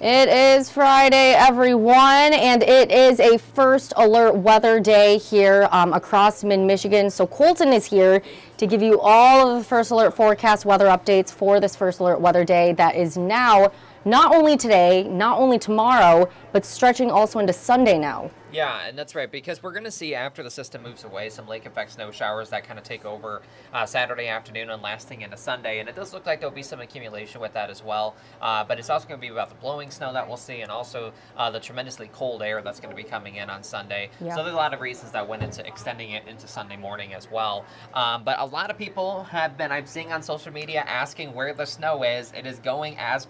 It is Friday, everyone, and it is a first alert weather day here across mid-Michigan. So Colton is here to give you all of the first alert forecast weather updates for this first alert weather day that is now not only today, not only tomorrow, but stretching also into Sunday now. Yeah, and that's right, because we're going to see after the system moves away some lake effect snow showers that kind of take over Saturday afternoon and lasting into Sunday. And it does look like there'll be some accumulation with that as well. But it's also going to be about the blowing snow that we'll see and also the tremendously cold air that's going to be coming in on Sunday. Yeah. So there's a lot of reasons that went into extending it into Sunday morning as well. But a lot of people have been, I'm seeing on social media, asking where the snow is. It is going as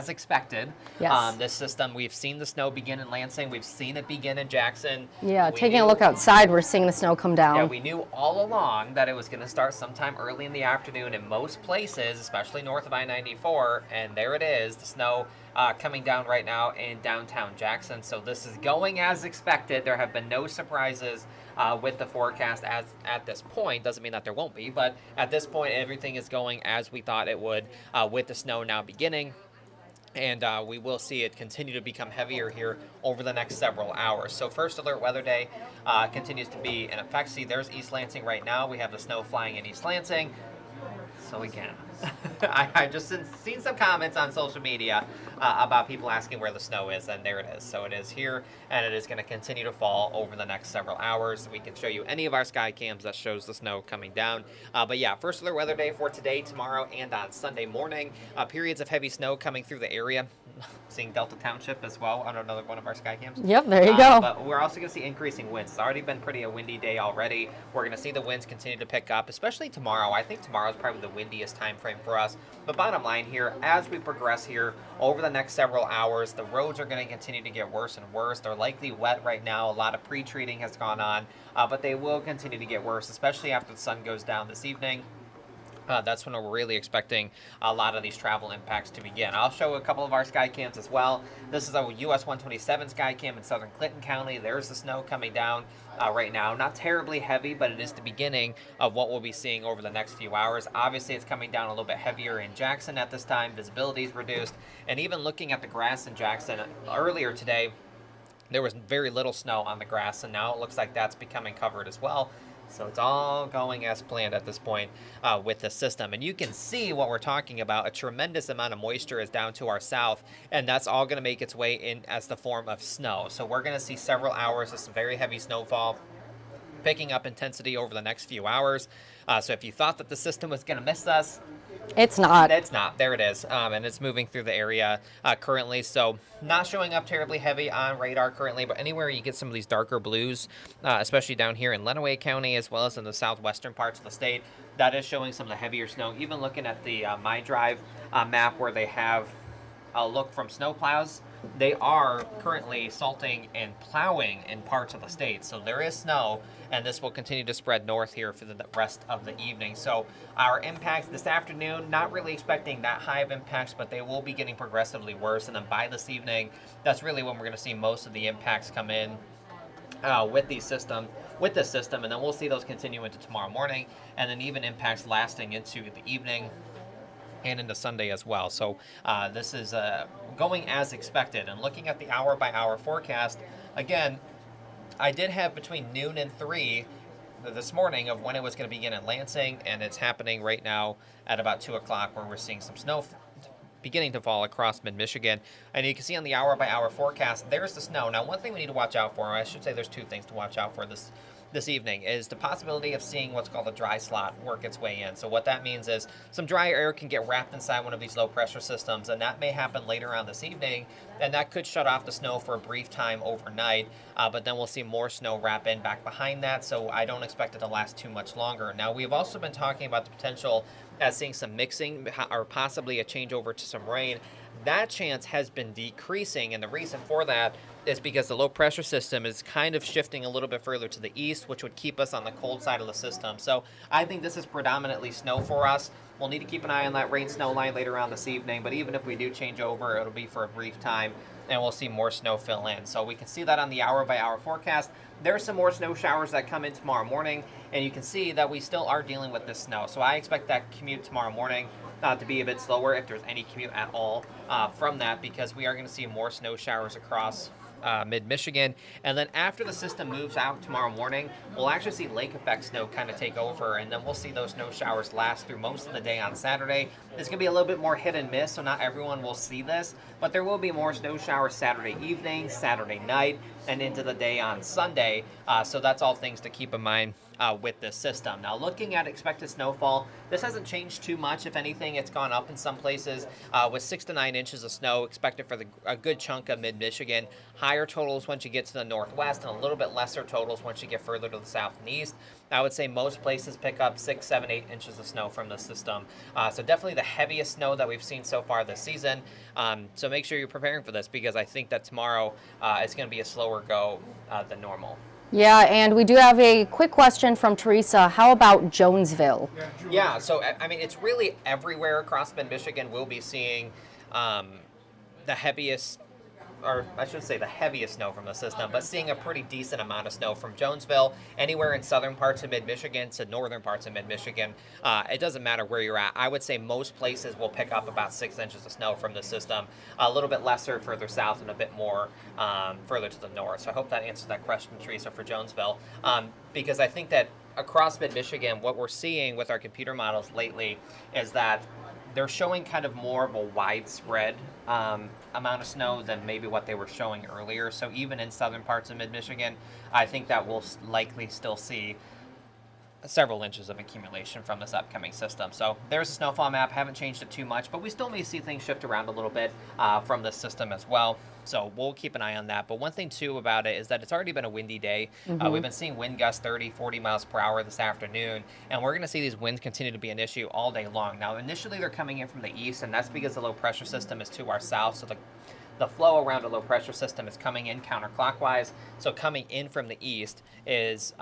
expected. Yes. This system, we've seen the snow begin in Lansing. We've seen it begin in Jackson. Yeah, taking a look outside, we're seeing the snow come down. Yeah, we knew all along that it was going to start sometime early in the afternoon in most places, especially north of I-94. And there it is, the snow coming down right now in downtown Jackson. So this is going as expected. There have been no surprises with the forecast at this point. Doesn't mean that there won't be, but at this point, everything is going as we thought it would with the snow now beginning. And we will see it continue to become heavier here over the next several hours. So first alert weather day continues to be in effect. See, there's East Lansing right now. We have the snow flying in East Lansing. So again, I've just seen some comments on social media about people asking where the snow is, and there it is. So it is here, and it is going to continue to fall over the next several hours. We can show you any of our sky cams that shows the snow coming down. But yeah, first alert weather day for today, tomorrow, and on Sunday morning. Periods of heavy snow coming through the area. Seeing Delta Township as well on another one of our sky cams. Yep, there you go. But we're also going to see increasing winds. It's already been pretty a windy day already. We're going to see the winds continue to pick up, especially tomorrow. I think tomorrow is probably the windiest time frame for us. But bottom line here, as we progress here over the next several hours, the roads are going to continue to get worse and worse. They're likely wet right now. A lot of pre-treating has gone on, but they will continue to get worse, especially after the sun goes down this evening. That's when we're really expecting a lot of these travel impacts to begin. I'll show a couple of our sky cams as well. This is a US 127 sky cam in southern Clinton County. There's the snow coming down right now. Not terribly heavy, but it is the beginning of what we'll be seeing over the next few hours. Obviously, it's coming down a little bit heavier in Jackson at this time. Visibility is reduced. And even looking at the grass in Jackson earlier today, there was very little snow on the grass, and now it looks like that's becoming covered as well. So it's all going as planned at this point with the system. And you can see what we're talking about. A tremendous amount of moisture is down to our south, and that's all going to make its way in as the form of snow. So we're going to see several hours of some very heavy snowfall picking up intensity over the next few hours. So if you thought that the system was going to miss us, it's not. It's not. There it is. And it's moving through the area currently. So not showing up terribly heavy on radar currently, but anywhere you get some of these darker blues, especially down here in Lenawee County, as well as in the southwestern parts of the state, that is showing some of the heavier snow. Even looking at the My Drive map where they have a look from snowplows, they are currently salting and plowing in parts of the state. So there is snow, and this will continue to spread north here for the rest of the evening. So our impacts this afternoon, not really expecting that high of impacts, but they will be getting progressively worse. And then by this evening, that's really when we're going to see most of the impacts come in with this system, and then we'll see those continue into tomorrow morning, and then even impacts lasting into the evening and into Sunday as well. So this is going as expected. And looking at the hour-by-hour forecast, again, I did have between noon and 3 this morning of when it was going to begin in Lansing, and it's happening right now at about 2 o'clock where we're seeing some snow beginning to fall across mid-Michigan. And you can see on the hour-by-hour forecast, there's the snow. Now, one thing we need to watch out for, or I should say there's two things to watch out for this evening, is the possibility of seeing what's called a dry slot work its way in. So what that means is some dry air can get wrapped inside one of these low pressure systems, and that may happen later on this evening, and that could shut off the snow for a brief time overnight, but then we'll see more snow wrap in back behind that, so I don't expect it to last too much longer. Now, we've also been talking about the potential as seeing some mixing or possibly a changeover to some rain. That chance has been decreasing, and the reason for that is because the low pressure system is kind of shifting a little bit further to the east, which would keep us on the cold side of the system. So I think this is predominantly snow for us. We'll need to keep an eye on that rain snow line later on this evening, but even if we do change over, it'll be for a brief time, and we'll see more snow fill in. So we can see that on the hour-by-hour forecast. there's some more snow showers that come in tomorrow morning, and you can see that we still are dealing with this snow. So I expect that commute tomorrow morning to be a bit slower, if there's any commute at all from that, because we are going to see more snow showers across mid-Michigan. And then after the system moves out tomorrow morning, we'll actually see lake effect snow kind of take over, and then we'll see those snow showers last through most of the day on Saturday. It's going to be a little bit more hit and miss, so not everyone will see this, but there will be more snow showers Saturday evening, Saturday night, and into the day on Sunday. So that's all things to keep in mind with this system. Now, looking at expected snowfall, this hasn't changed too much. If anything, it's gone up in some places with 6 to 9 inches of snow expected for a good chunk of mid-Michigan. Higher totals once you get to the northwest, and a little bit lesser totals once you get further to the south and east. I would say most places pick up 6, 7, 8 inches of snow from the system. So definitely the heaviest snow that we've seen so far this season. So make sure you're preparing for this, because I think that tomorrow is going to be a slower go than normal. Yeah, and we do have a quick question from Teresa. How about Jonesville? Yeah, so I mean, it's really everywhere across mid-Michigan we'll be seeing the heaviest, or I should say the heaviest snow from the system, but seeing a pretty decent amount of snow from Jonesville, anywhere in southern parts of mid-Michigan to northern parts of mid-Michigan. It doesn't matter where you're at. I would say most places will pick up about 6 inches of snow from the system, a little bit lesser further south and a bit more further to the north. So I hope that answers that question, Teresa, for Jonesville, because I think that across mid-Michigan, what we're seeing with our computer models lately is that they're showing kind of more of a widespread amount of snow than maybe what they were showing earlier. So even in southern parts of mid-Michigan, I think that we'll likely still see several inches of accumulation from this upcoming system. So there's a snowfall map. Haven't changed it too much, but we still may see things shift around a little bit from this system as well. So we'll keep an eye on that. But one thing, too, about it is that it's already been a windy day. We've been seeing wind gusts 30, 40 miles per hour this afternoon, and we're going to see these winds continue to be an issue all day long. Now, initially, they're coming in from the east, and that's because the low-pressure system is to our south, so the flow around a low-pressure system is coming in counterclockwise. So coming in from the east is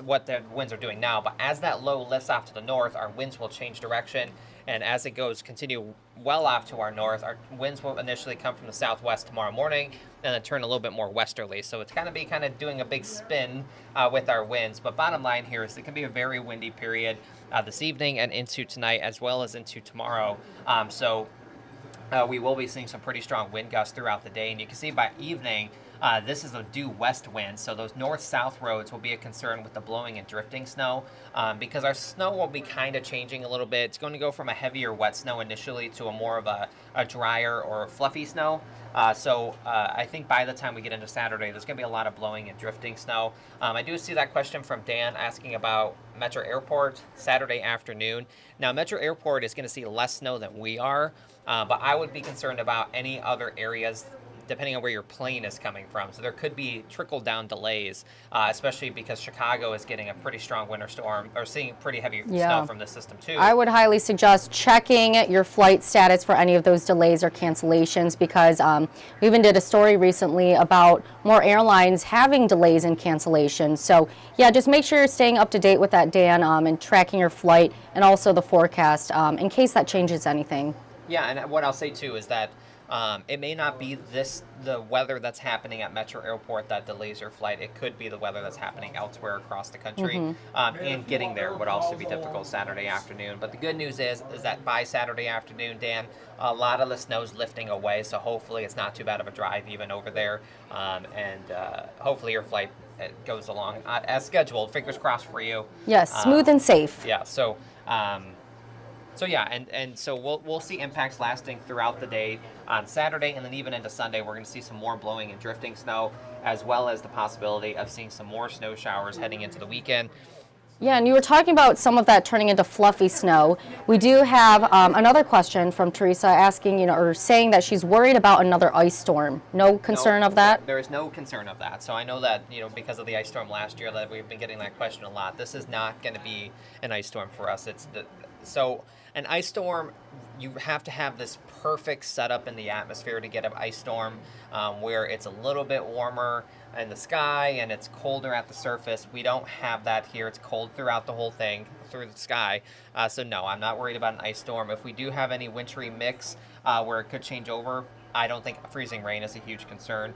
what the winds are doing now. But as that low lifts off to the north, our winds will change direction. And as it continue well off to our north, our winds will initially come from the southwest tomorrow morning and then turn a little bit more westerly. So it's going to be kind of doing a big spin with our winds. But bottom line here is it can be a very windy period this evening and into tonight, as well as into tomorrow. We will be seeing some pretty strong wind gusts throughout the day. And you can see by evening, this is a due west wind, so those north-south roads will be a concern with the blowing and drifting snow, because our snow will be kind of changing a little bit. It's going to go from a heavier wet snow initially to a more of a drier or fluffy snow. I think by the time we get into Saturday, there's going to be a lot of blowing and drifting snow. I do see that question from Dan asking about Metro Airport Saturday afternoon. Now, Metro Airport is going to see less snow than we are, but I would be concerned about any other areas depending on where your plane is coming from. So there could be trickle-down delays, especially because Chicago is getting a pretty strong winter storm, or seeing pretty heavy snow from the system too. I would highly suggest checking your flight status for any of those delays or cancellations, because we even did a story recently about more airlines having delays and cancellations. So yeah, just make sure you're staying up to date with that, Dan, and tracking your flight and also the forecast in case that changes anything. Yeah, and what I'll say too is that it may not be the weather that's happening at Metro Airport that delays your flight. It could be the weather that's happening elsewhere across the country. And getting there would also be difficult Saturday afternoon. But the good news is that by Saturday afternoon, Dan, a lot of the snow's lifting away. So hopefully it's not too bad of a drive even over there. Hopefully your flight goes along as scheduled. Fingers crossed for you. Yes, smooth and safe. Yeah, so we'll see impacts lasting throughout the day on Saturday, and then even into Sunday, we're going to see some more blowing and drifting snow, as well as the possibility of seeing some more snow showers heading into the weekend. Yeah, and you were talking about some of that turning into fluffy snow. We do have another question from Teresa asking, or saying that she's worried about another ice storm. No concern of that? There is no concern of that. So I know that, because of the ice storm last year, that we've been getting that question a lot. This is not going to be an ice storm for us. So an ice storm, you have to have this perfect setup in the atmosphere to get an ice storm where it's a little bit warmer in the sky and it's colder at the surface. We don't have that here. It's cold throughout the whole thing. through the sky. So no, I'm not worried about an ice storm. If we do have any wintry mix where it could change over, I don't think freezing rain is a huge concern.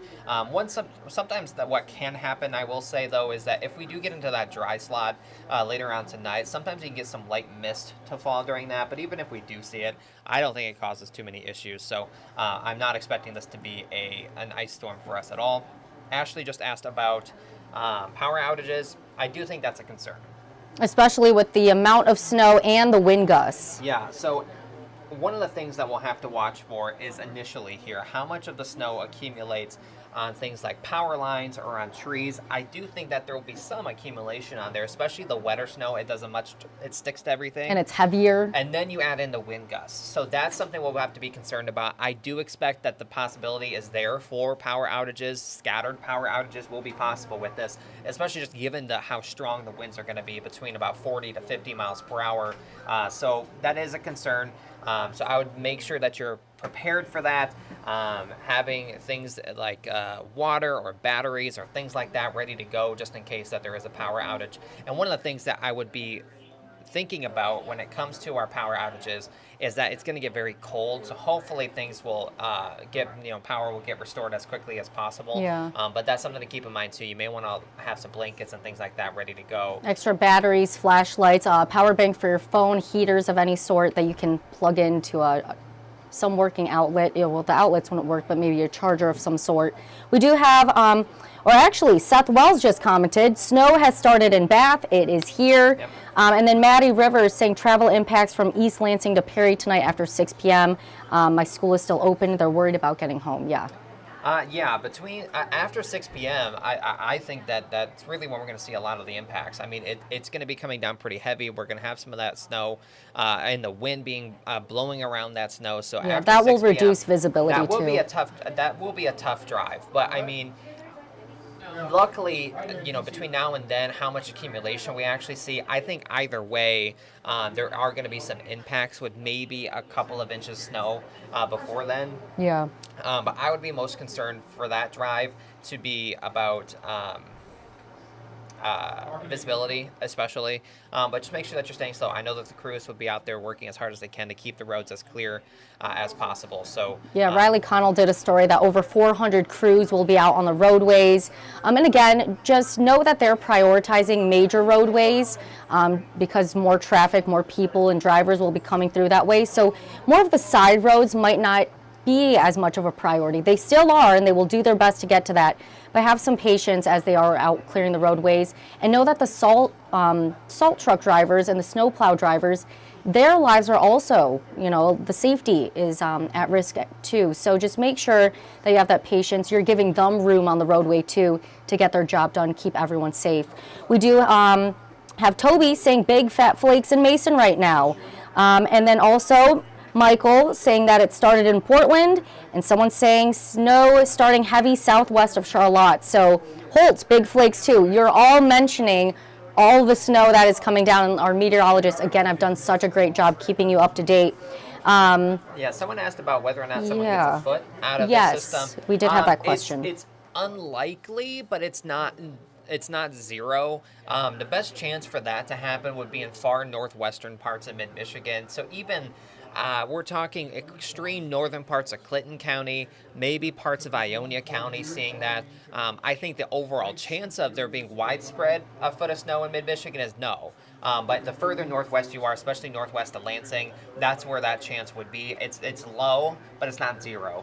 Sometimes what can happen, I will say though, is that if we do get into that dry slot later on tonight, sometimes you can get some light mist to fall during that. But even if we do see it, I don't think it causes too many issues. So I'm not expecting this to be an ice storm for us at all. Ashley just asked about power outages. I do think that's a concern, especially with the amount of snow and the wind gusts. Yeah. So one of the things that we'll have to watch for is initially here, how much of the snow accumulates on things like power lines or on trees. I do think that there will be some accumulation on there, especially the wetter snow. It sticks to everything. And it's heavier. And then you add in the wind gusts. So that's something we'll have to be concerned about. I do expect that the possibility is there for power outages. Scattered power outages will be possible with this, especially just given how strong the winds are going to be, between about 40 to 50 miles per hour. So that is a concern. So I would make sure that you're prepared for that, having things like water or batteries or things like that ready to go just in case that there is a power outage. And one of the things that I would be thinking about when it comes to our power outages is that it's going to get very cold, so hopefully things will power will get restored as quickly as possible. Yeah. But that's something to keep in mind too. You may want to have some blankets and things like that ready to go. Extra batteries, flashlights, power bank for your phone, heaters of any sort that you can plug into some working outlet. Well, the outlets wouldn't work, but maybe a charger of some sort. We do have, or actually, Seth Wells just commented, snow has started in Bath. It is here. Yep. And then Maddie Rivers saying travel impacts from East Lansing to Perry tonight after 6 p.m. My school is still open. They're worried about getting home. Yeah. Between after 6 p.m., I think that's really when we're going to see a lot of the impacts. I mean, it's going to be coming down pretty heavy. We're going to have some of that snow and the wind being blowing around that snow. So yeah, after that 6 will reduce p.m., visibility that will too. be a tough drive. But I mean, luckily, between now and then, how much accumulation we actually see, I think either way, there are going to be some impacts with maybe a couple of inches snow before then. Yeah. But I would be most concerned for that drive to be about visibility, especially. But just make sure that you're staying slow. I know that the crews would be out there working as hard as they can to keep the roads as clear as possible. So yeah, Riley Connell did a story that over 400 crews will be out on the roadways. And again, just know that they're prioritizing major roadways because more traffic, more people and drivers will be coming through that way. So more of the side roads might not be as much of a priority. They still are, and they will do their best to get to that. But have some patience as they are out clearing the roadways, and know that the salt truck drivers and the snowplow drivers, their lives are also, the safety is at risk too. So just make sure that you have that patience. You're giving them room on the roadway too to get their job done, keep everyone safe. We do have Toby saying big fat flakes in Mason right now, and then also Michael saying that it started in Portland, and someone saying snow is starting heavy southwest of Charlotte. So Holtz, big flakes too. You're all mentioning all the snow that is coming down, and our meteorologists, again, have done such a great job keeping you up to date. Someone asked about whether or not someone gets a foot out of the system. Yes, we did have that question. It's unlikely, but it's not zero. The best chance for that to happen would be in far northwestern parts of mid-Michigan. So even we're talking extreme northern parts of Clinton County, maybe parts of Ionia County seeing that. I think the overall chance of there being widespread a foot of snow in mid-Michigan is no. But the further northwest you are, especially northwest of Lansing, that's where that chance would be. It's low, but it's not zero.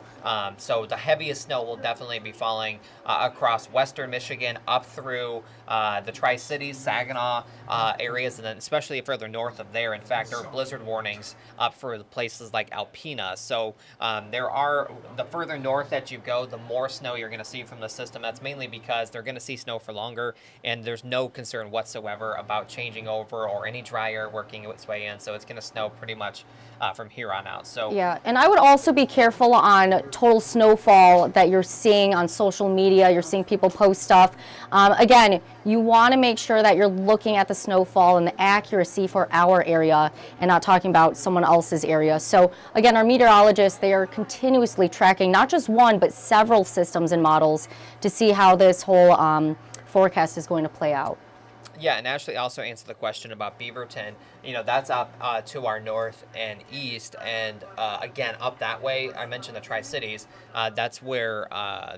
So the heaviest snow will definitely be falling across western Michigan, up through the Tri-Cities, Saginaw areas, and then especially further north of there. In fact, there are blizzard warnings up for places like Alpena. So the further north that you go, the more snow you're going to see from the system. That's mainly because they're going to see snow for longer, and there's no concern whatsoever about changing over or any dry air working its way in. So it's going to snow pretty much from here on out. So yeah, and I would also be careful on total snowfall that you're seeing on social media. You're seeing people post stuff. Again, you want to make sure that you're looking at the snowfall and the accuracy for our area and not talking about someone else's area. So again, our meteorologists, they are continuously tracking not just one, but several systems and models to see how this whole forecast is going to play out. Yeah, and Ashley also answered the question about Beaverton. That's up to our north and east, and again, up that way. I mentioned the Tri-Cities. That's where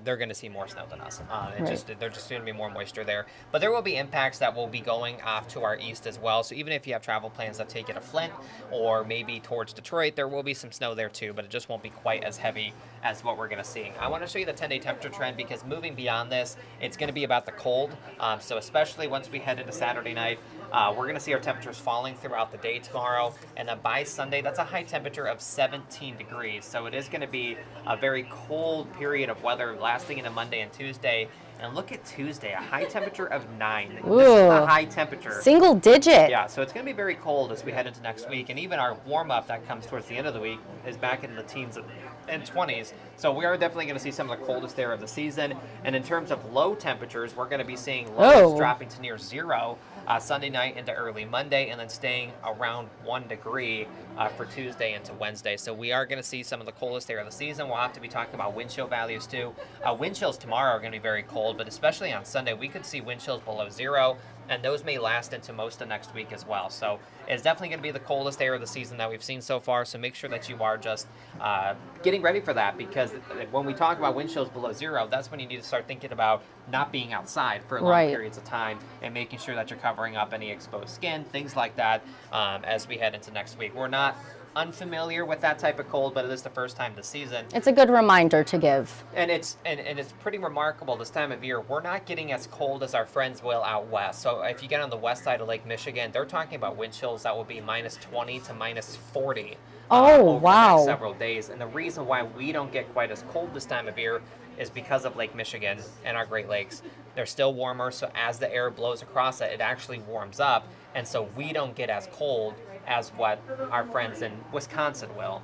they're going to see more snow than us. Right. They're just going to be more moisture there. But there will be impacts that will be going off to our east as well. So even if you have travel plans that take you to Flint or maybe towards Detroit, there will be some snow there too, but it just won't be quite as heavy as what we're going to see. I want to show you the 10-day temperature trend because moving beyond this, it's going to be about the cold. So especially once we head into Saturday night, we're going to see our temperatures falling throughout the day tomorrow. And then by Sunday, that's a high temperature of 17 degrees. So it is going to be a very cold period of weather lasting into Monday and Tuesday. And look at Tuesday, a high temperature of 9. Ooh. This is a high temperature. Single digit. Yeah, so it's going to be very cold as we head into next week. And even our warm-up that comes towards the end of the week is back in the teens and 20s. So we are definitely going to see some of the coldest air of the season. And in terms of low temperatures, we're going to be seeing lows dropping to near 0 Sunday night into early Monday, and then staying around 1 degree for Tuesday into Wednesday. So we are going to see some of the coldest air of the season. We'll have to be talking about wind chill values too. Wind chills tomorrow are going to be very cold, but especially on Sunday, we could see wind chills below 0, and those may last into most of next week as well. So it's definitely going to be the coldest air of the season that we've seen so far. So make sure that you are just getting ready for that, because when we talk about wind chills below 0, that's when you need to start thinking about not being outside for long periods of time and making sure that you're covering up any exposed skin, things like that, as we head into next week. We're not unfamiliar with that type of cold, but it is the first time this season. It's a good reminder to give. And it's pretty remarkable this time of year. We're not getting as cold as our friends will out west. So if you get on the west side of Lake Michigan, they're talking about wind chills that will be minus 20 to minus 40 over the next several days. And the reason why we don't get quite as cold this time of year is because of Lake Michigan and our Great Lakes. They're still warmer, so as the air blows across it, it actually warms up, and so we don't get as cold as what our friends in Wisconsin will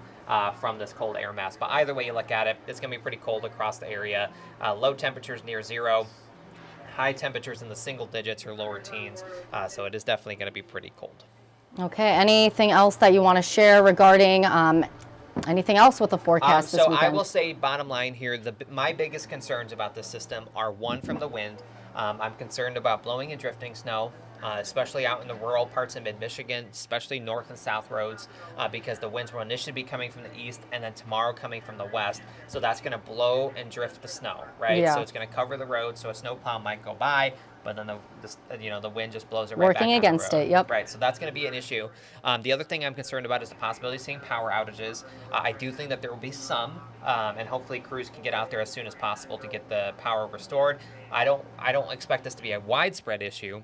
from this cold air mass. But either way you look at it, it's going to be pretty cold across the area. Low temperatures near 0, high temperatures in the single digits or lower teens, so it is definitely going to be pretty cold. Okay, anything else that you want to share regarding anything else with the forecast this weekend? So I will say, bottom line here, my biggest concerns about this system are, one, from the wind. I'm concerned about blowing and drifting snow, especially out in the rural parts of mid-Michigan, especially north and south roads, because the winds will initially be coming from the east and then tomorrow coming from the west. So that's going to blow and drift the snow, right? Yeah. So it's going to cover the road, so a snowplow might go by, but then the wind just blows it right back Working on the against road. it, yep. Right, so that's going to be an issue. The other thing I'm concerned about is the possibility of seeing power outages. I do think that there will be some, and hopefully crews can get out there as soon as possible to get the power restored. I don't expect this to be a widespread issue,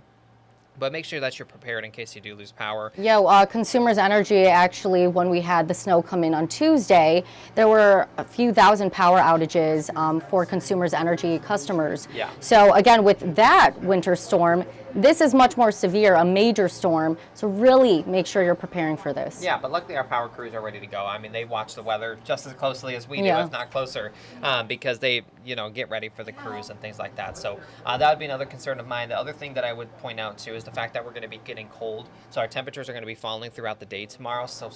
but make sure that you're prepared in case you do lose power. Yeah, Consumers Energy, actually, when we had the snow come in on Tuesday, there were a few thousand power outages for Consumers Energy customers. Yeah. So again, with that winter storm, this is much more severe, a major storm. So really make sure you're preparing for this. Yeah, but luckily our power crews are ready to go. I mean, they watch the weather just as closely as we do, Yeah. if not closer, because they, get ready for the crews and things like that. So that would be another concern of mine. The other thing that I would point out too is the fact that we're going to be getting cold. So our temperatures are going to be falling throughout the day tomorrow. So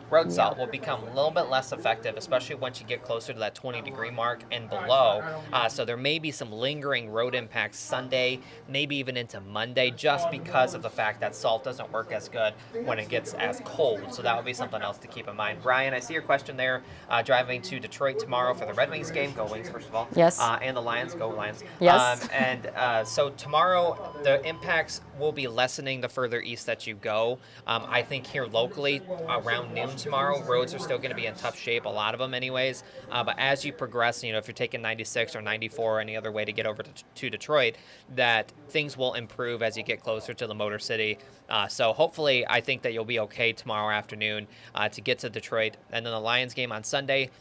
road salt will become a little bit less effective, especially once you get closer to that 20-degree mark and below. So there may be some lingering road impacts Sunday, maybe even into Monday, just because of the fact that salt doesn't work as good when it gets as cold. So that would be something else to keep in mind. Brian, I see your question there. Driving to Detroit tomorrow for the Red Wings game. Go Wings, first of all. Yes. And the Lions. Go Lions. Yes. So tomorrow, the impacts will be lessening the further east that you go. I think here locally, around noon tomorrow, roads are still going to be in tough shape, a lot of them anyways. But as you progress, if you're taking 96 or 94 or any other way to get over to Detroit, that things will improve as you get closer to the Motor City. So hopefully, I think that you'll be okay tomorrow afternoon to get to Detroit. And then the Lions game on Sunday.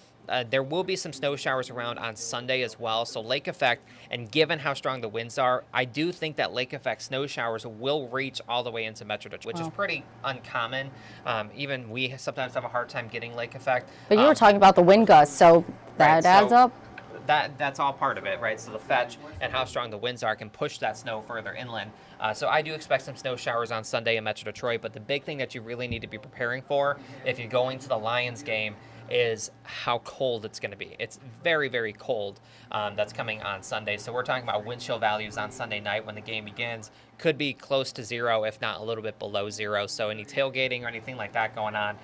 There will be some snow showers around on Sunday as well. So lake effect, and given how strong the winds are, I do think that lake effect snow showers will reach all the way into Metro Detroit, which is pretty uncommon. Even we sometimes have a hard time getting lake effect. But you were talking about the wind gusts, so that adds up. That's all part of it, right? So the fetch and how strong the winds are can push that snow further inland. So I do expect some snow showers on Sunday in Metro Detroit, but the big thing that you really need to be preparing for if you're going to the Lions game is how cold it's going to be. It's very, very cold. That's coming on Sunday. So we're talking about wind chill values on Sunday night when the game begins. Could be close to 0, if not a little bit below 0. So any tailgating or anything like that going on,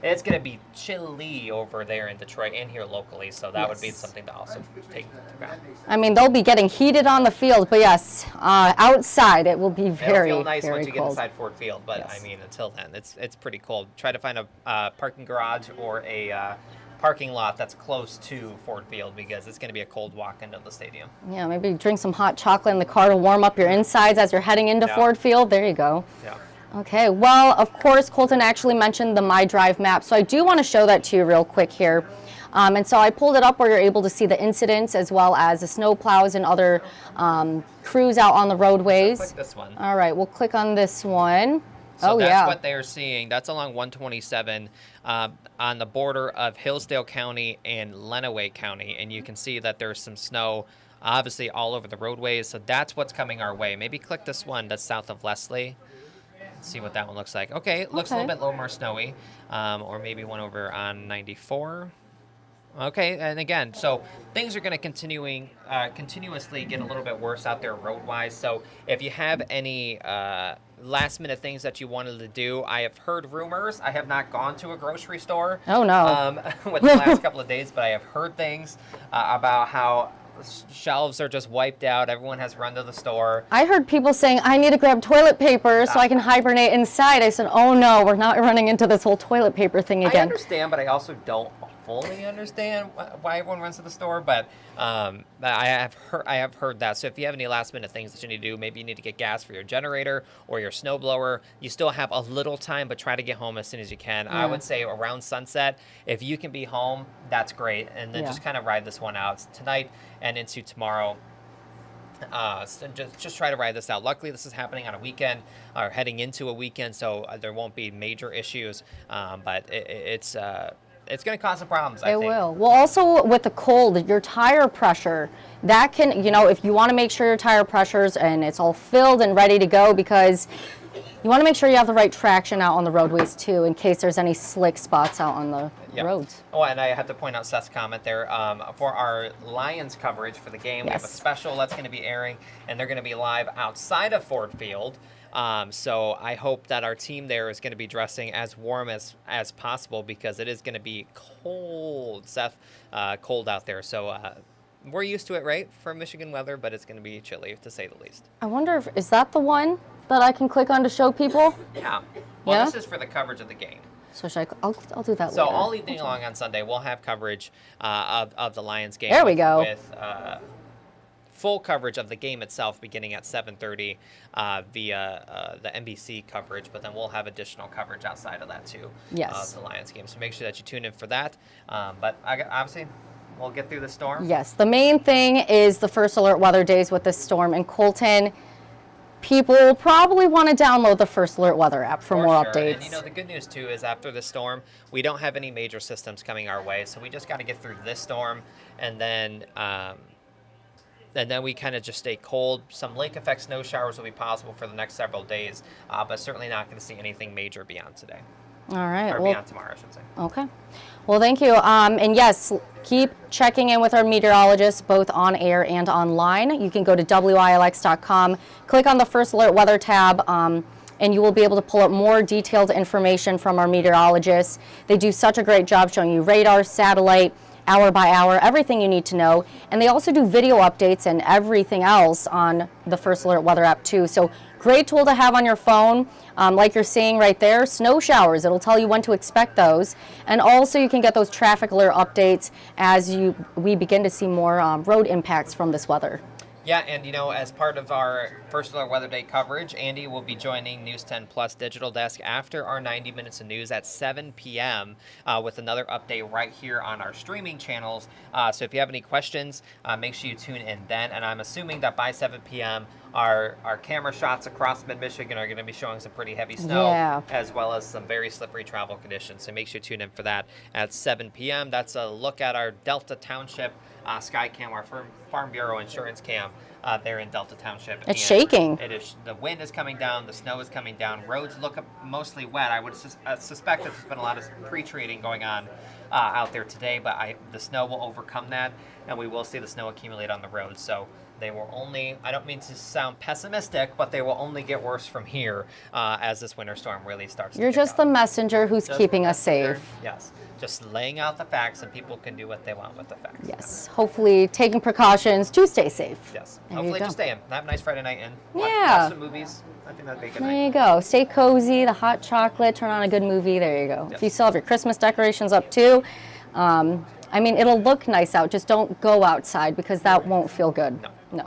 it's going to be chilly over there in Detroit and here locally, so that would be something to also take into account. I mean, they'll be getting heated on the field, but yes, outside it will be very, It'll feel nice very once you cold. get inside Ford Field, but Yes. I mean, until then, it's pretty cold. Try to find a parking garage or a parking lot that's close to Ford Field, because it's going to be a cold walk into the stadium. Yeah, maybe drink some hot chocolate in the car to warm up your insides as you're heading into Ford Field. There you go. Yeah. Okay, well, of course, Colton actually mentioned the My Drive map, so I do want to show that to you real quick here. And so I pulled it up where you're able to see the incidents as well as the snow plows and other crews out on the roadways. Click this one. All right, we'll click on this one. So that's yeah. what they're seeing. That's along 127 on the border of Hillsdale County and Lenawee County, and you can see that there's some snow obviously all over the roadways, so that's what's coming our way. Maybe click this one that's south of Leslie. See what that one looks like. Okay, it looks a little bit more snowy, or maybe one over on 94. Okay, and again, so things are going to continuously get a little bit worse out there road-wise. So if you have any last-minute things that you wanted to do, I have heard rumors. I have not gone to a grocery store. Oh, no. With the last couple of days, but I have heard things about how shelves are just wiped out. Everyone has run to the store. I heard people saying, I need to grab toilet paper so I can hibernate inside. I said, oh no, we're not running into this whole toilet paper thing again. I understand, but I also don't fully understand why everyone runs to the store, but I have heard that. So if you have any last minute things that you need to do, maybe you need to get gas for your generator or your snowblower, you still have a little time, but try to get home as soon as you can. I would say around sunset, if you can be home, that's great, and then just kind of ride this one out tonight and into tomorrow. So just try to ride this out. Luckily, this is happening on a weekend, or heading into a weekend, so there won't be major issues, but it's going to cause some problems, I think. It will. Well, also with the cold, your tire pressure, that can, if you want to make sure your tire pressure's and it's all filled and ready to go, because you want to make sure you have the right traction out on the roadways too, in case there's any slick spots out on the roads. Oh, and I have to point out Seth's comment there. For our Lions coverage for the game, we have a special that's going to be airing, and they're going to be live outside of Ford Field. So I hope that our team there is going to be dressing as warm as possible, because it is going to be cold, Seth, cold out there. So we're used to it, right, for Michigan weather, but it's going to be chilly, to say the least. I wonder is that the one that I can click on to show people? Yeah. Well, this is for the coverage of the game. So I'll do that later. So all evening long on Sunday, we'll have coverage of the Lions game. There we go. With full coverage of the game itself beginning at 7:30 via the NBC coverage, but then we'll have additional coverage outside of that too. Of the Lions game. So make sure that you tune in for that. But obviously, we'll get through the storm. Yes, the main thing is the first alert weather days with this storm in Colton. People will probably want to download the First Alert Weather app for more updates. And the good news too is after the storm, we don't have any major systems coming our way, so we just got to get through this storm, and then we kind of just stay cold. Some lake effect snow showers will be possible for the next several days, but certainly not going to see anything major beyond today. All right. Or beyond tomorrow, I should say. Okay. Well, thank you. And yes, keep checking in with our meteorologists, both on air and online. You can go to WILX.com, click on the First Alert Weather tab, and you will be able to pull up more detailed information from our meteorologists. They do such a great job showing you radar, satellite, hour by hour, everything you need to know. And they also do video updates and everything else on the First Alert Weather app too. So great tool to have on your phone. Like you're seeing right there, snow showers. It'll tell you when to expect those. And also you can get those traffic alert updates as we begin to see more road impacts from this weather. Yeah, and as part of our First Alert Weather Day coverage, Andy will be joining News 10 Plus Digital Desk after our 90 minutes of news at 7 p.m. With another update right here on our streaming channels. So if you have any questions, make sure you tune in then. And I'm assuming that by 7 p.m., our camera shots across mid-Michigan are going to be showing some pretty heavy snow, as well as some very slippery travel conditions. So make sure you tune in for that at 7 p.m. That's a look at our Delta Township Sky Cam, our Farm Bureau insurance cam there in Delta Township. It's shaking. It is. The wind is coming down. The snow is coming down. Roads look mostly wet. I would suspect that there's been a lot of pre-treating going on out there today, but the snow will overcome that, and we will see the snow accumulate on the road. So they will only, I don't mean to sound pessimistic, but they will only get worse from here as this winter storm really starts to You're just the messenger who's keeping us safe. Yes. Just laying out the facts, and people can do what they want with the facts. Yes. Hopefully taking precautions to stay safe. Yes. There Hopefully you just stay in. Have a nice Friday night and Yeah. watch some movies. I think that'd be a good There night. you go. Stay cozy, the hot chocolate, turn on a good movie. There you go. Yes. If you still have your Christmas decorations up too, I mean, it'll look nice out. Just don't go outside because that won't feel good. No.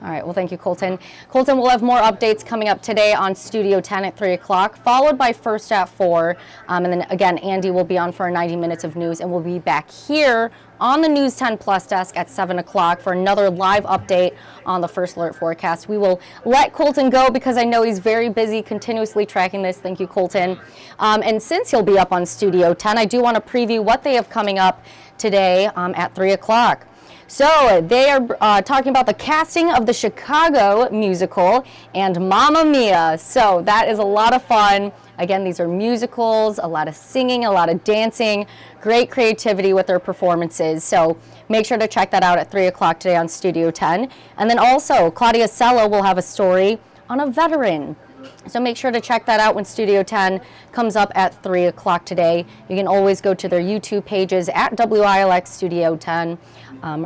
All right, well, thank you, Colton. Colton, we'll have more updates coming up today on Studio 10 at 3 o'clock, followed by First at 4. And then, again, Andy will be on for our 90 minutes of news, and we'll be back here on the News 10 Plus desk at 7 o'clock for another live update on the First Alert forecast. We will let Colton go because I know he's very busy continuously tracking this. Thank you, Colton. And since he'll be up on Studio 10, I do want to preview what they have coming up today at 3 o'clock. So they are talking about the casting of the Chicago musical and Mamma Mia. So that is a lot of fun. Again, these are musicals, a lot of singing, a lot of dancing, great creativity with their performances. So make sure to check that out at 3 o'clock today on Studio 10. And then also, Claudia Sello will have a story on a veteran. So make sure to check that out when Studio 10 comes up at 3 o'clock today. You can always go to their YouTube pages at WILX Studio 10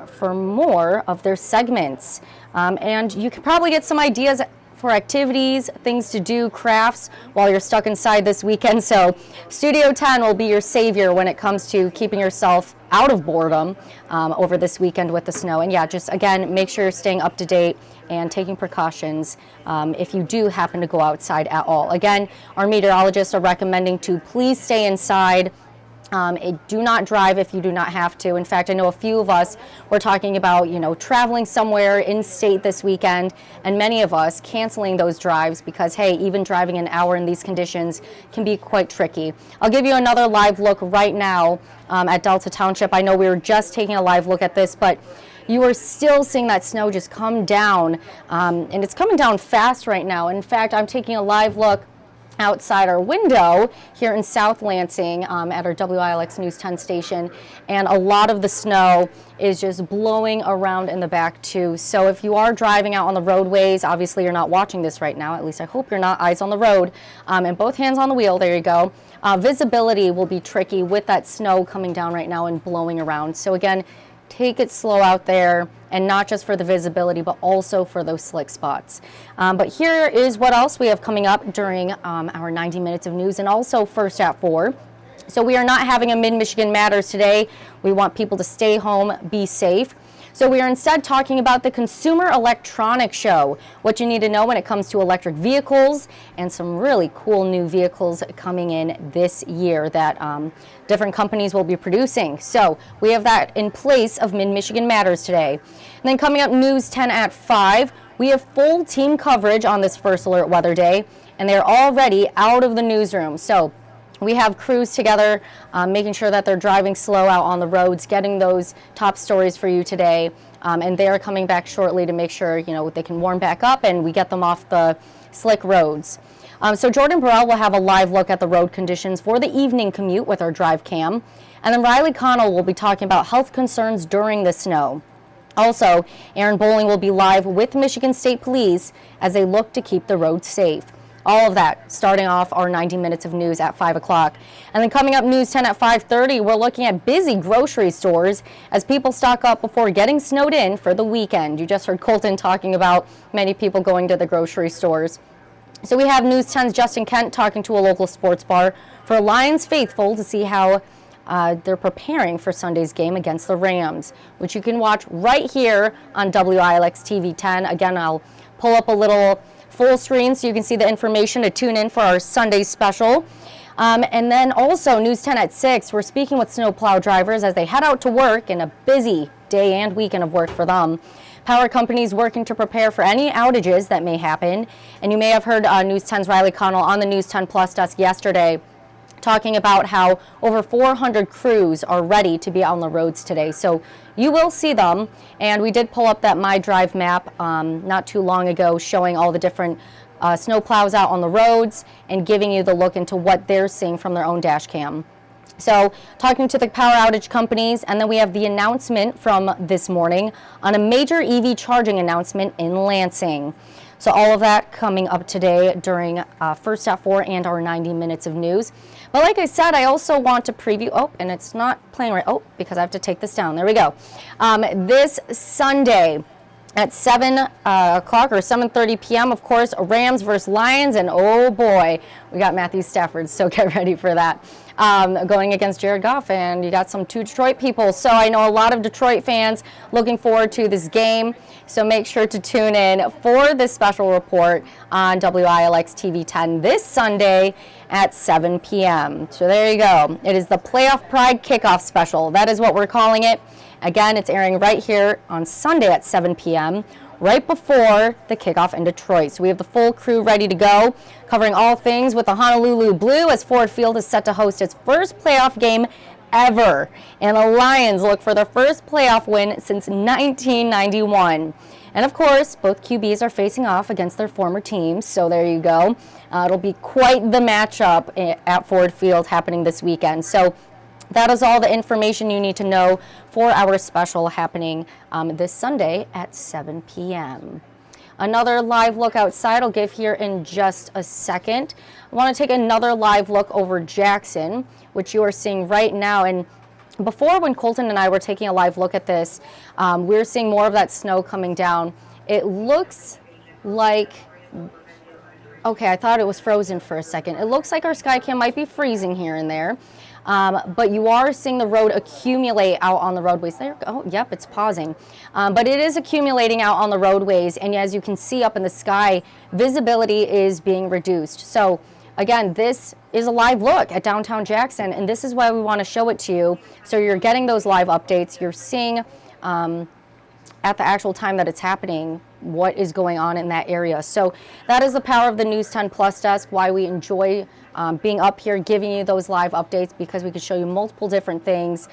for more of their segments. And you can probably get some ideas for activities, things to do, crafts, while you're stuck inside this weekend. So Studio 10 will be your savior when it comes to keeping yourself out of boredom over this weekend with the snow. And yeah, just again, make sure you're staying up to date and taking precautions if you do happen to go outside at all. Again, our meteorologists are recommending to please stay inside. Do not drive if you do not have to. In fact, I know a few of us were talking about, traveling somewhere in state this weekend, and many of us canceling those drives because, hey, even driving an hour in these conditions can be quite tricky. I'll give you another live look right now at Delta Township. I know we were just taking a live look at this, but you are still seeing that snow just come down, and it's coming down fast right now. In fact, I'm taking a live look outside our window here in South Lansing at our WILX News 10 station, and a lot of the snow is just blowing around in the back too. So if you are driving out on the roadways, obviously you're not watching this right now, at least I hope you're not, eyes on the road, and both hands on the wheel, there you go. Visibility will be tricky with that snow coming down right now and blowing around. So again, take it slow out there, and not just for the visibility, but also for those slick spots. But here is what else we have coming up during our 90 minutes of news, and also First at 4. So we are not having a Mid-Michigan Matters today. We want people to stay home, be safe. So we are instead talking about the Consumer Electronics Show, what you need to know when it comes to electric vehicles, and some really cool new vehicles coming in this year that different companies will be producing. So we have that in place of Mid-Michigan Matters today. And then coming up, News 10 at 5, we have full team coverage on this First Alert Weather Day, and they're already out of the newsroom. So we have crews together, making sure that they're driving slow out on the roads, getting those top stories for you today, and they're coming back shortly to make sure they can warm back up and we get them off the slick roads. So Jordan Burrell will have a live look at the road conditions for the evening commute with our drive cam, and then Riley Connell will be talking about health concerns during the snow. Also, Aaron Bowling will be live with Michigan State Police as they look to keep the roads safe. All of that starting off our 90 minutes of news at 5 o'clock. And then coming up, News 10 at 5:30, we're looking at busy grocery stores as people stock up before getting snowed in for the weekend. You just heard Colton talking about many people going to the grocery stores. So we have News 10's Justin Kent talking to a local sports bar for Lions faithful to see how they're preparing for Sunday's game against the Rams, which you can watch right here on WILX TV 10. Again, I'll pull up a little full screen so you can see the information to tune in for our Sunday special. And then also News 10 at 6, we're speaking with snowplow drivers as they head out to work in a busy day and weekend of work for them. Power companies working to prepare for any outages that may happen. And you may have heard News 10's Riley Connell on the News 10 Plus desk yesterday talking about how over 400 crews are ready to be on the roads today. So you will see them, and we did pull up that My Drive map not too long ago showing all the different snow plows out on the roads and giving you the look into what they're seeing from their own dash cam. So talking to the power outage companies, and then we have the announcement from this morning on a major EV charging announcement in Lansing. So all of that coming up today during First at 4 and our 90 minutes of news. But like I said, I also want to preview, and it's not playing right, because I have to take this down. There we go. This Sunday at 7 o'clock or 7:30 p.m., of course, Rams versus Lions, and oh boy, we got Matthew Stafford, so get ready for that. Going against Jared Goff, and you got some two Detroit people, so I know a lot of Detroit fans looking forward to this game, so make sure to tune in for this special report on WILX TV 10 this Sunday at 7 p.m. So there you go. It is the Playoff Pride Kickoff Special. That is what we're calling it. Again, it's airing right here on Sunday at 7 p.m., right before the kickoff in Detroit. So we have the full crew ready to go, covering all things with the Honolulu Blue as Ford Field is set to host its first playoff game ever. And the Lions look for their first playoff win since 1991. And of course, both QBs are facing off against their former teams, so there you go. It'll be quite the matchup at Ford Field happening this weekend. So that is all the information you need to know for our special happening this Sunday at 7 p.m. Another live look outside I'll give here in just a second. I want to take another live look over Jackson, which you are seeing right now. And before, when Colton and I were taking a live look at this, we were seeing more of that snow coming down. It looks like, okay, I thought it was frozen for a second. It looks like our Skycam might be freezing here and there. But you are seeing the road accumulate out on the roadways. There, oh, yep, it's pausing. But it is accumulating out on the roadways, and as you can see up in the sky, visibility is being reduced. So again, this is a live look at downtown Jackson, and this is why we want to show it to you. So you're getting those live updates. You're seeing at the actual time that it's happening what is going on in that area. So that is the power of the News 10 Plus desk, why we enjoy being up here giving you those live updates, because we can show you multiple different things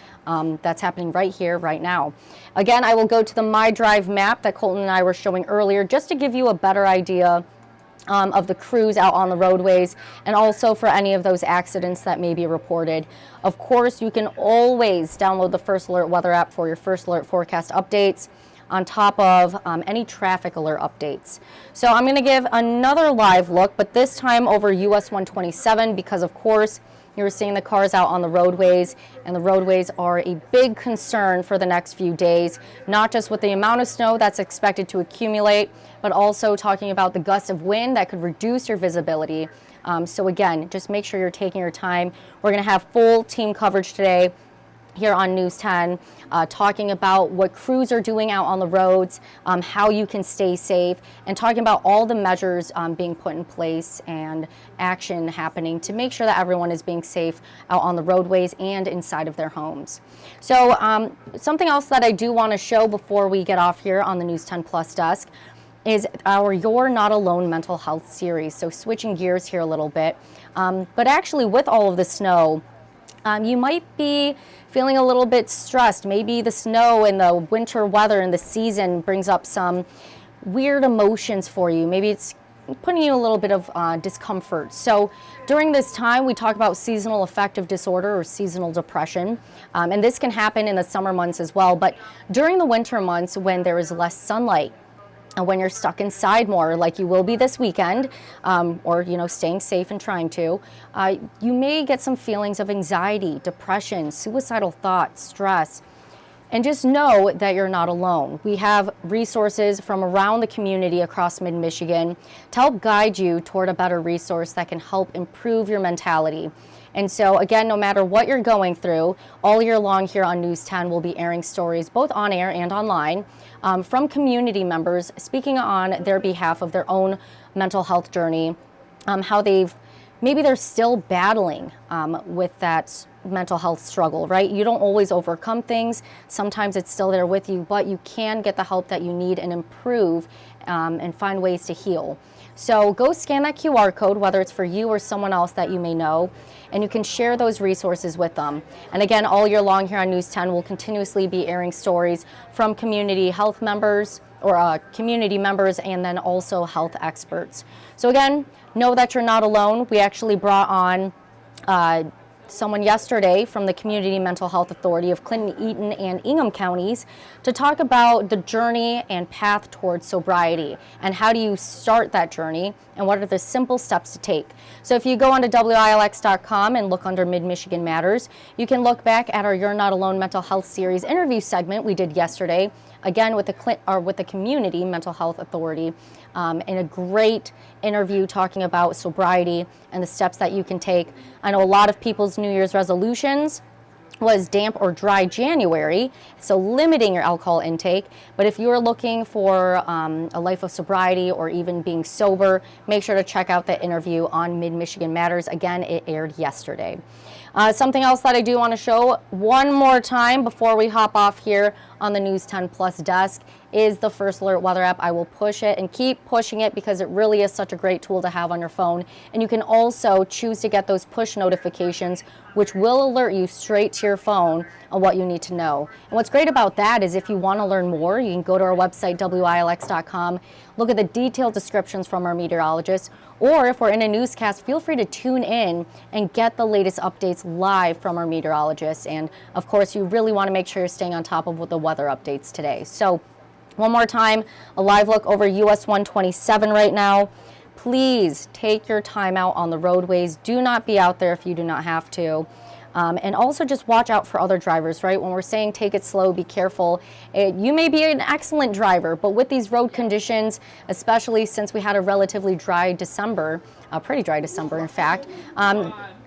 that's happening right here, right now. Again, I will go to the My Drive map that Colton and I were showing earlier just to give you a better idea of the crews out on the roadways, and also for any of those accidents that may be reported. Of course, you can always download the First Alert weather app for your First Alert forecast updates, on top of any traffic alert updates. So I'm going to give another live look, but this time over US 127, because of course you're seeing the cars out on the roadways, and the roadways are a big concern for the next few days, not just with the amount of snow that's expected to accumulate, but also talking about the gusts of wind that could reduce your visibility. So again, just make sure you're taking your time. We're going to have full team coverage today here on News 10, talking about what crews are doing out on the roads, how you can stay safe, and talking about all the measures being put in place and action happening to make sure that everyone is being safe out on the roadways and inside of their homes. So something else that I do want to show before we get off here on the News 10 Plus desk is our You're Not Alone mental health series. So switching gears here a little bit, but actually with all of the snow, you might be feeling a little bit stressed. Maybe the snow and the winter weather and the season brings up some weird emotions for you. Maybe it's putting you a little bit of discomfort. So during this time, we talk about seasonal affective disorder or seasonal depression. And this can happen in the summer months as well. But during the winter months, when there is less sunlight, and when you're stuck inside more, like you will be this weekend, or staying safe and trying to, you may get some feelings of anxiety, depression, suicidal thoughts, stress. And just know that you're not alone. We have resources from around the community across mid-Michigan to help guide you toward a better resource that can help improve your mentality. And so again, no matter what you're going through, all year long here on News 10, we'll be airing stories both on air and online from community members speaking on their behalf of their own mental health journey, how maybe they're still battling with that mental health struggle, right? You don't always overcome things. Sometimes it's still there with you, but you can get the help that you need and improve and find ways to heal. So go scan that QR code, whether it's for you or someone else that you may know, and you can share those resources with them. And again, all year long here on News 10, we'll continuously be airing stories from community health members or community members, and then also health experts. So again, know that you're not alone. We actually brought on someone yesterday from the Community Mental Health Authority of Clinton, Eaton, and Ingham counties to talk about the journey and path towards sobriety and how do you start that journey and what are the simple steps to take. So if you go onto WILX.com and look under Mid-Michigan Matters, you can look back at our You're Not Alone Mental Health Series interview segment we did yesterday, again with the Community Mental Health Authority, in a great interview talking about sobriety and the steps that you can take. I know a lot of people's New Year's resolutions was damp or dry January, so limiting your alcohol intake. But if you're looking for a life of sobriety or even being sober, make sure to check out the interview on Mid-Michigan Matters. Again, it aired yesterday. Something else that I do want to show one more time before we hop off here on the News 10 Plus desk is the First Alert Weather app. I will push it and keep pushing it because it really is such a great tool to have on your phone. And you can also choose to get those push notifications, which will alert you straight to your phone on what you need to know. And what's great about that is if you want to learn more, you can go to our website, WILX.com, look at the detailed descriptions from our meteorologists, or if we're in a newscast, feel free to tune in and get the latest updates live from our meteorologists. And of course, you really want to make sure you're staying on top of what the weather updates today. So one more time, a live look over US 127 right now. Please take your time out on the roadways. Do not be out there if you do not have to. And also just watch out for other drivers, right? When we're saying take it slow, be careful. You may be an excellent driver, but with these road conditions, especially since we had a relatively dry December, a pretty dry December in fact,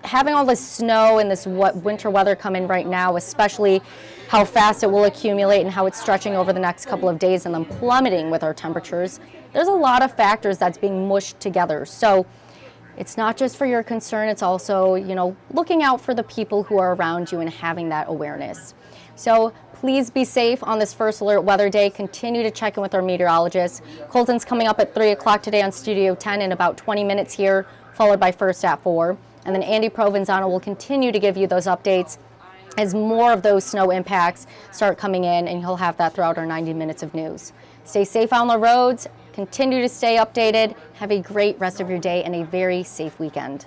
having all this snow and this winter weather come in right now, especially how fast it will accumulate and how it's stretching over the next couple of days and then plummeting with our temperatures, there's a lot of factors that's being mushed together. So it's not just for your concern, it's also, looking out for the people who are around you and having that awareness. So please be safe on this First Alert Weather Day. Continue to check in with our meteorologists. Colton's coming up at 3 o'clock today on Studio 10 in about 20 minutes here, followed by First at 4. And then Andy Provenzano will continue to give you those updates as more of those snow impacts start coming in, and he'll have that throughout our 90 minutes of news. Stay safe on the roads. Continue to stay updated. Have a great rest of your day and a very safe weekend.